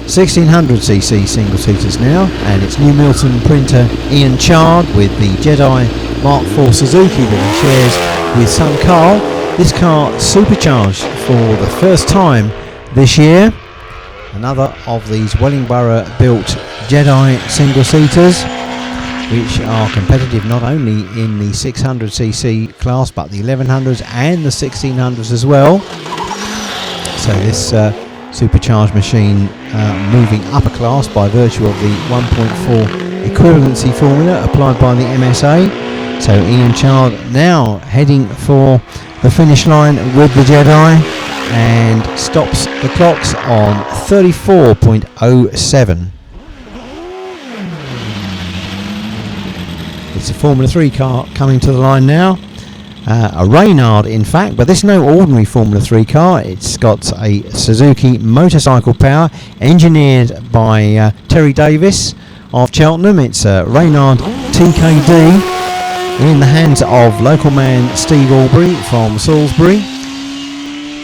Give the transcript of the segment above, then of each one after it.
1600cc single-seaters now, and it's New Milton printer Ian Chard with the Jedi Mark IV Suzuki that he shares with son Carl. This car supercharged for the first time this year. Another of these Wellingborough built Jedi single-seaters, which are competitive not only in the 600cc class but the 1100s and the 1600s as well. So this supercharged machine moving up a class by virtue of the 1.4 equivalency formula applied by the MSA. So Ian Chard now heading for the finish line with the Jedi and stops the clocks on 34.07. It's a Formula 3 car coming to the line now. A Reynard in fact, but this is no ordinary Formula 3 car. It's got a Suzuki motorcycle power engineered by Terry Davis of Cheltenham. It's a Reynard TKD in the hands of local man Steve Albury from Salisbury.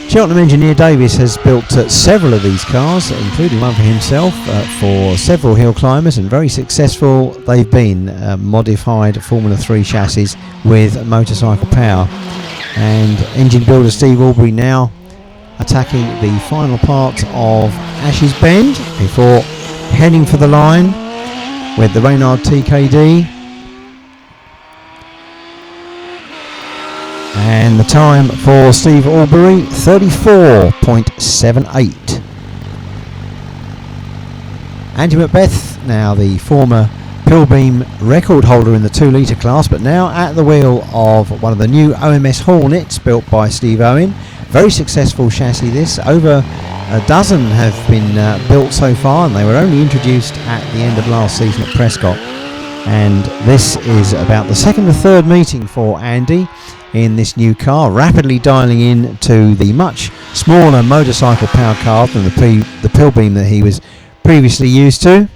Cheltenham engineer Davis has built several of these cars, including one for himself, for several hill climbers, and very successful they've been. Modified Formula 3 chassis with motorcycle power. And engine builder Steve Albury now attacking the final part of Ashes Bend before heading for the line with the Reynard TKD. And the time for Steve Albury, 34.78. Andy Macbeth, now the former Pilbeam record holder in the 2 litre class, but now at the wheel of one of the new OMS Hornets built by Steve Owen. Very successful chassis this. Over a dozen have been built so far, and they were only introduced at the end of last season at Prescott. And this is about the second or third meeting for Andy in this new car, rapidly dialing in to the much smaller motorcycle power car than the Pilbeam that he was previously used to.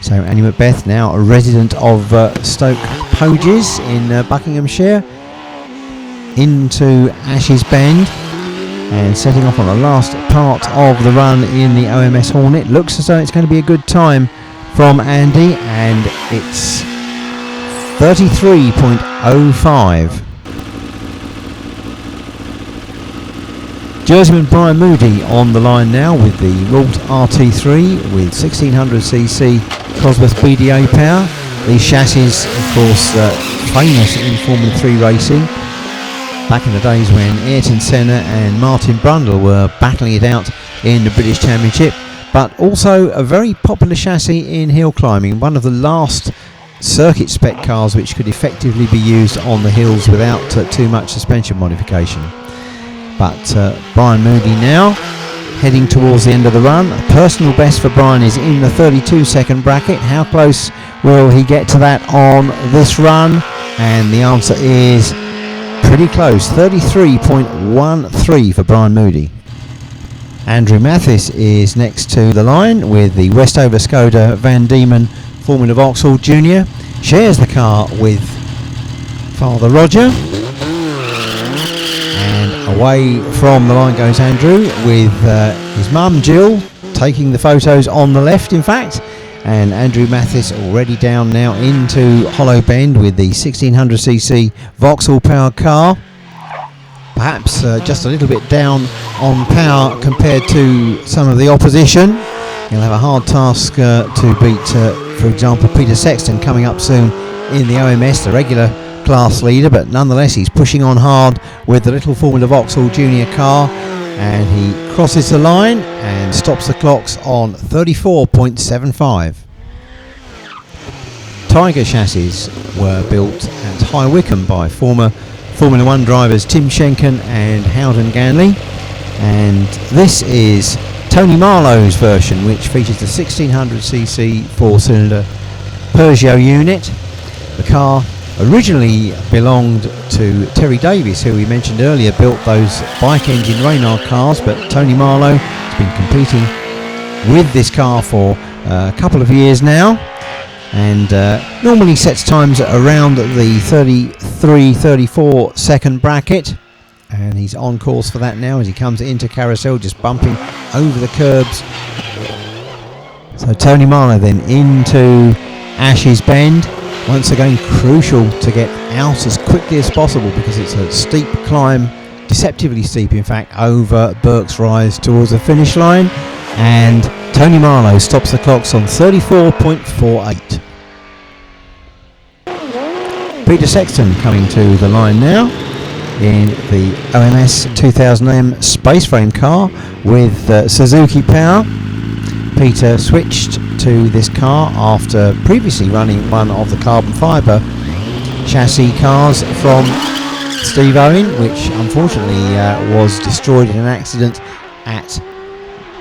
So Andy Macbeth, now a resident of Stoke Poges in Buckinghamshire, into Ashes Bend and setting off on the last part of the run in the OMS Hornet. Looks as though it's going to be a good time from Andy, and it's 33.05. Jerseyman Brian Moody on the line now with the Ralt RT3 with 1600cc Cosworth BDA power. These chassis, of course, famous in Formula 3 racing back in the days when Ayrton Senna and Martin Brundle were battling it out in the British Championship, but also a very popular chassis in hill climbing, one of the last circuit spec cars which could effectively be used on the hills without too much suspension modification. But Brian Moody now heading towards the end of the run. A personal best for Brian is in the 32-second bracket. How close will he get to that on this run? And the answer is pretty close, 33.13 for Brian Moody. Andrew Mathis is next to the line with the Westover Skoda Van Diemen Formula Vauxhall Junior. Shares the car with Father Roger. And away from the line goes Andrew with his mum Jill taking the photos on the left, in fact. And Andrew Mathis already down now into Hollow Bend with the 1600cc Vauxhall powered car. Perhaps just a little bit down on power compared to some of the opposition. He'll have a hard task to beat, for example, Peter Sexton coming up soon in the OMS, the regular class leader, but nonetheless he's pushing on hard with the little Formula Vauxhall Junior car, and he crosses the line and stops the clocks on 34.75. Tiger chassis were built at High Wycombe by former Formula 1 drivers Tim Schenken and Howden Ganley, and this is Tony Marlowe's version, which features the 1600cc 4-cylinder Peugeot unit. The car originally belonged to Terry Davis, who we mentioned earlier built those bike engine Reynard cars, but Tony Marlowe has been competing with this car for a couple of years now, and normally sets times around the 33-34 second bracket, and he's on course for that now as he comes into carousel, just bumping over the curbs. So Tony Marlow then into Ashes Bend. Once again, crucial to get out as quickly as possible because it's a steep climb, deceptively steep in fact, over Burke's Rise towards the finish line, and Tony Marlow stops the clocks on 34.48. Peter Sexton coming to the line now in the OMS 2000M space frame car with Suzuki power. Peter switched to this car after previously running one of the carbon fibre chassis cars from Steve Owen, which unfortunately was destroyed in an accident at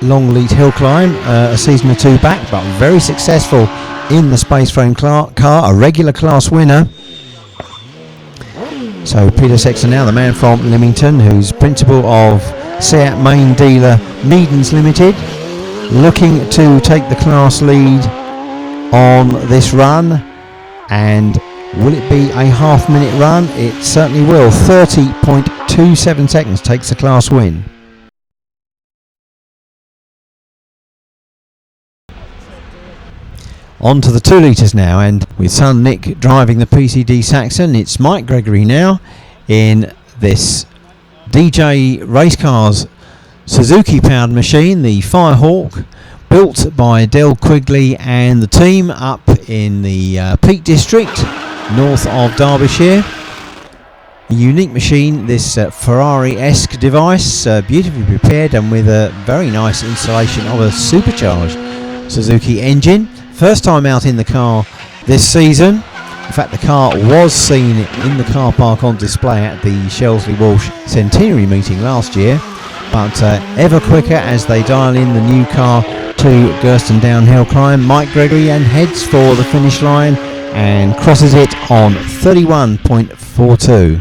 Longleat Hillclimb a season or two back, but very successful in the space frame car, a regular class winner. So Peter Sexton now, the man from Leamington, who's principal of Seat main dealer Meadens Limited, looking to take the class lead on this run. And will it be a half-minute run? It certainly will. 30.27 seconds takes the class win. On to the 2 litres now, and with son Nick driving the PCD Saxon, it's Mike Gregory now in this DJ Race Cars Suzuki powered machine, the Firehawk, built by Del Quigley and the team up in the Peak District, north of Derbyshire. A unique machine, this Ferrari-esque device, beautifully prepared and with a very nice installation of a supercharged Suzuki engine. First time out in the car this season. In fact, the car was seen in the car park on display at the Shelsley Walsh Centenary meeting last year, but ever quicker as they dial in the new car to Gurston downhill climb. Mike Gregory and heads for the finish line and crosses it on 31.42.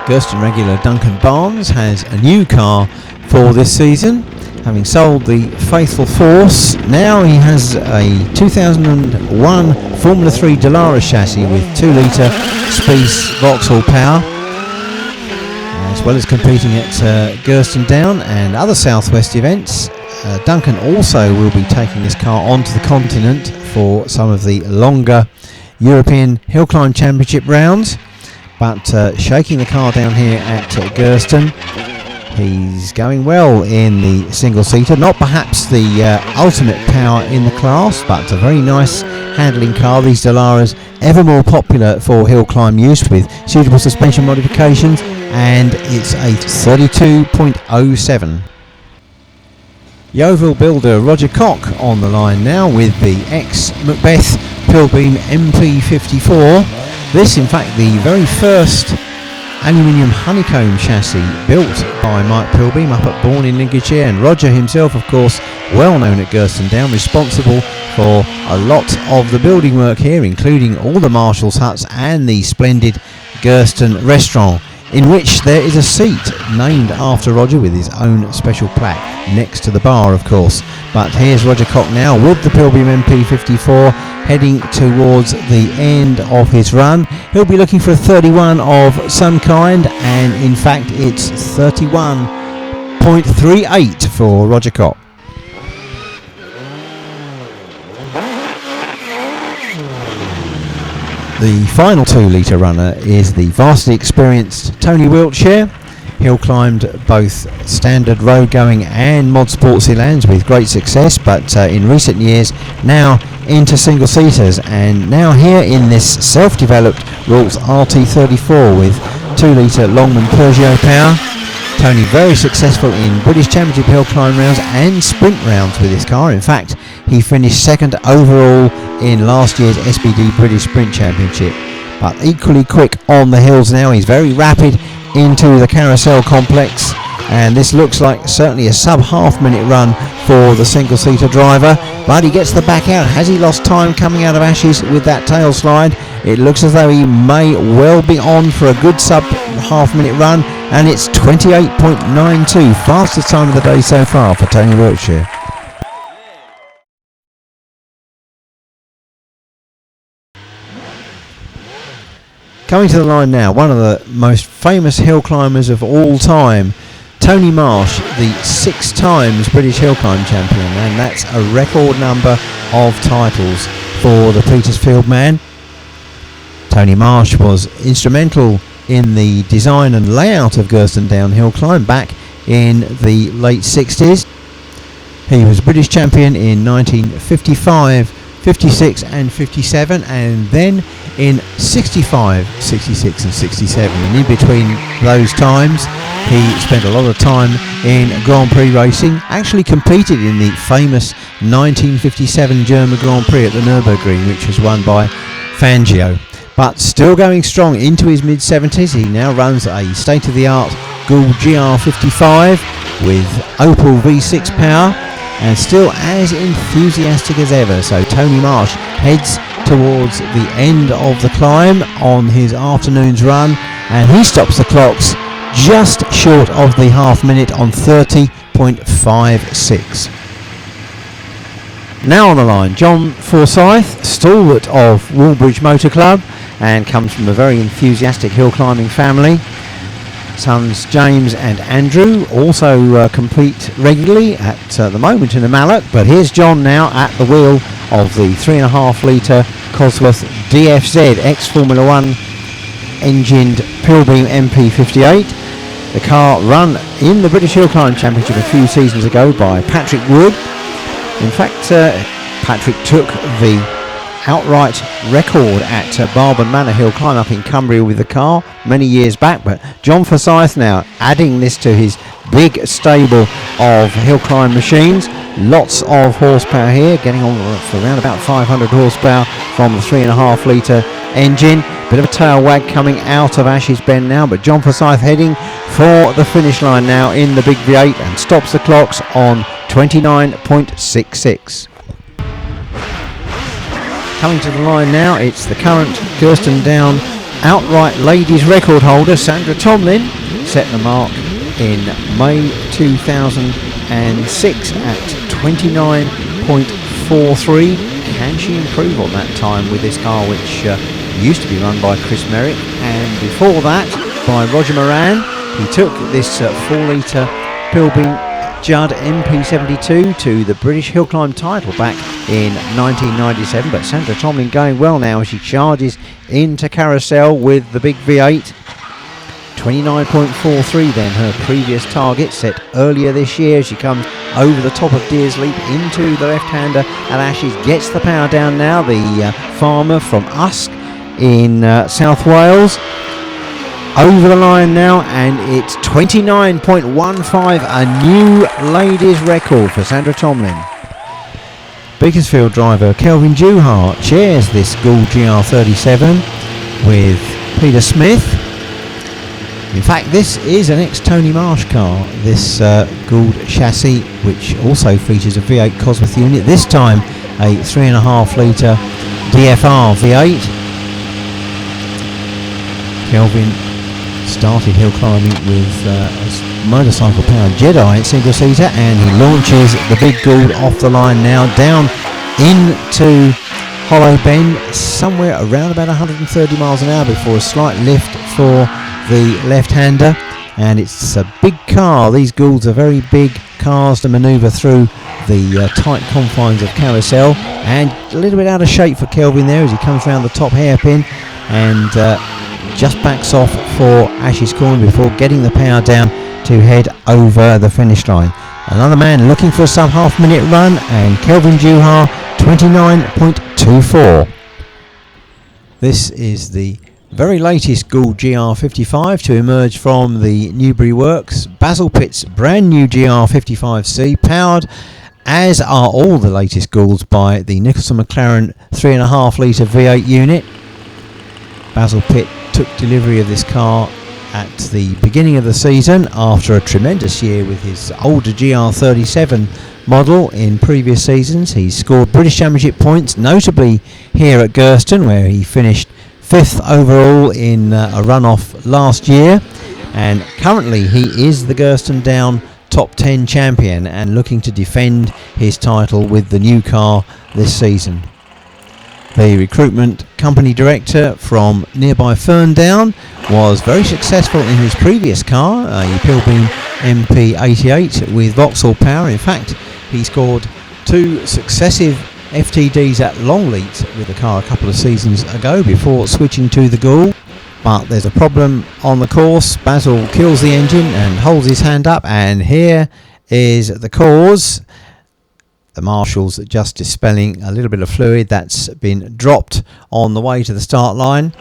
Gurston regular Duncan Barnes has a new car for this season, having sold the Faithful Force. Now he has a 2001 Formula 3 Dallara chassis with 2 litre Spieth Vauxhall power, as well as competing at Gurston Down and other southwest events. Duncan also will be taking this car onto the continent for some of the longer European Hill Climb Championship rounds, but shaking the car down here at Gurston. He's going well in the single-seater, not perhaps the ultimate power in the class, but a very nice handling car. These Dallaras ever more popular for hill climb use with suitable suspension modifications, and it's a 32.07. Yeovil builder Roger Cock on the line now with the ex-Macbeth Pilbeam MP54. This, in fact, the very first aluminium honeycomb chassis built by Mike Pilbeam up at Bourne in Lincolnshire, and Roger himself, of course, well known at Gurston Down, responsible for a lot of the building work here, including all the Marshall's huts and the splendid Gurston restaurant, in which there is a seat named after Roger with his own special plaque next to the bar, of course. But here's Roger Cock now with the Pilbeam MP54 heading towards the end of his run. He'll be looking for a 31 of some kind, and in fact it's 31.38 for Roger Cock. The final 2 litre runner is the vastly experienced Tony Wiltshire. Hill climbed both standard road going and mod sports lands with great success, but in recent years now into single seaters, and now here in this self-developed Rolls RT34 with 2 litre Longman Peugeot power. Tony very successful in British Championship hill climb rounds and sprint rounds with this car. In fact, he finished second overall in last year's SBD British Sprint Championship, but equally quick on the hills now. He's very rapid into the carousel complex, and this looks like certainly a sub half minute run for the single seater driver, but he gets the back out. Has he lost time coming out of Ashes with that tail slide? It looks as though he may well be on for a good sub half minute run, and it's 28.92, fastest time of the day so far for Tony Wiltshire. Coming to the line now, one of the most famous hill climbers of all time, Tony Marsh, the 6 times British Hill Climb champion, and that's a record number of titles for the Petersfield man. Tony Marsh was instrumental in the design and layout of Gurston Downhill Climb back in the late 60s. He was British champion in 1955, 56 and 57, and then in 65, 66 and 67. And in between those times he spent a lot of time in Grand Prix racing, actually competed in the famous 1957 German Grand Prix at the Nürburgring, which was won by Fangio. But still going strong into his mid-70s, he now runs a state-of-the-art Gould GR55 with Opel V6 power, and still as enthusiastic as ever. So Tony Marsh heads towards the end of the climb on his afternoon's run, and he stops the clocks just short of the half minute on 30.56. Now on the line, John Forsyth, stalwart of Wallbridge Motor Club, and comes from a very enthusiastic hill climbing family. Sons James and Andrew also compete regularly at the moment in the Mallock, but here's John now at the wheel of the 3.5 litre Cosworth DFZ ex-Formula 1 engined Pilbeam MP58. The car run in the British Hill Climb Championship a few seasons ago by Patrick Wood. In fact, Patrick took the outright record at Barban Manor Hill Climb up in Cumbria with the car many years back, but John Forsyth now adding this to his big stable of hill climb machines. Lots of horsepower here, getting on for around about 500 horsepower from the 3.5 litre engine. Bit of a tail wag coming out of Ashes Bend now, but John Forsyth heading for the finish line now in the big V8 and stops the clocks on 29.66. Coming to the line now, it's the current Gurston Down outright ladies record holder Sandra Tomlin, set the mark in May 2006 at 29.43. Can she improve on that time with this car, which used to be run by Chris Merrick, and before that by Roger Moran? He took this 4 litre Pilbeam Judd MP72 to the British Hill Climb title back in 1997, but Sandra Tomlin going well now as she charges into Carousel with the big V8. 29.43 then, her previous target set earlier this year. She comes over the top of Deersleep into the left-hander at Ashes, gets the power down now, the farmer from Usk in South Wales. Over the line now, and it's 29.15, a new ladies record for Sandra Tomlin. Beaconsfield driver Kelvin Duhart shares this Gould GR37 with Peter Smith. In fact, this is an ex-Tony Marsh car, this Gould chassis, which also features a V8 Cosworth unit, this time a 3.5 litre DFR V8. Kelvin started hill climbing with a motorcycle powered Jedi single seater, and he launches the big Gould off the line now down into Hollow Bend, somewhere around about 130 miles an hour before a slight lift for the left-hander. And it's a big car. These Goulds are very big cars to manoeuvre through the tight confines of Carousel, and a little bit out of shape for Kelvin there as he comes around the top hairpin and just backs off for Ashes Corner before getting the power down to head over the finish line. Another man looking for a sub-half minute run, and Kelvin Duhart 29.24. This is the very latest Gould GR55 to emerge from the Newbury Works. Basil Pitt's brand new GR55C, powered, as are all the latest Goulds, by the Nicholson McLaren 3.5 litre V8 unit. Basil Pitt took delivery of this car at the beginning of the season after a tremendous year with his older GR37 model in previous seasons. He's scored British Championship points, notably here at Gurston, where he finished 5th overall in a run-off last year, and currently he is the Gurston Down top 10 champion and looking to defend his title with the new car this season. The recruitment company director from nearby Ferndown was very successful in his previous car, a Pilbeam MP88 with Vauxhall power. In fact, he scored 2 successive FTDs at Longleat with the car a couple of seasons ago before switching to the Ghoul. But there's a problem on the course. Basil kills the engine and holds his hand up, and here is the cause. The Marshall's just dispelling a little bit of fluid that's been dropped on the way to the start line.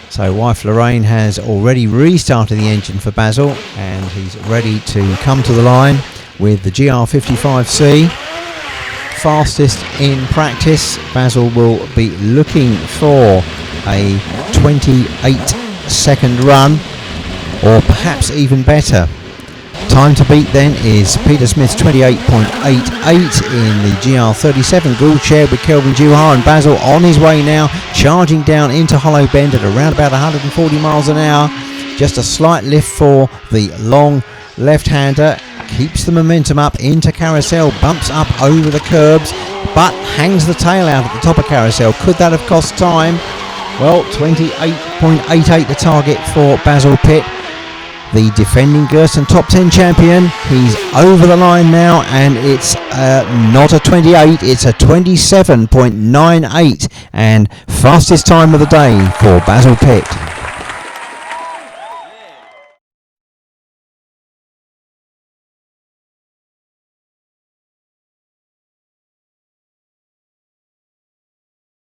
So wife Lorraine has already restarted the engine for Basil, and he's ready to come to the line with the GR55C. Fastest in practice. Basil will be looking for a 28-second run, or perhaps even better. Time to beat then is Peter Smith's 28.88 in the GR37 Ghoul shared with Kelvin and Basil on his way now, charging down into Hollow Bend at around about 140 miles an hour. Just a slight lift for the long left-hander, keeps the momentum up into Carousel, bumps up over the curbs, but hangs the tail out at the top of Carousel. Could that have cost time? Well, 28.88 the target for Basil Pitt, the defending Gurston top 10 champion. He's over the line now, and it's not a 28, it's a 27.98, and fastest time of the day for Basil Pitt.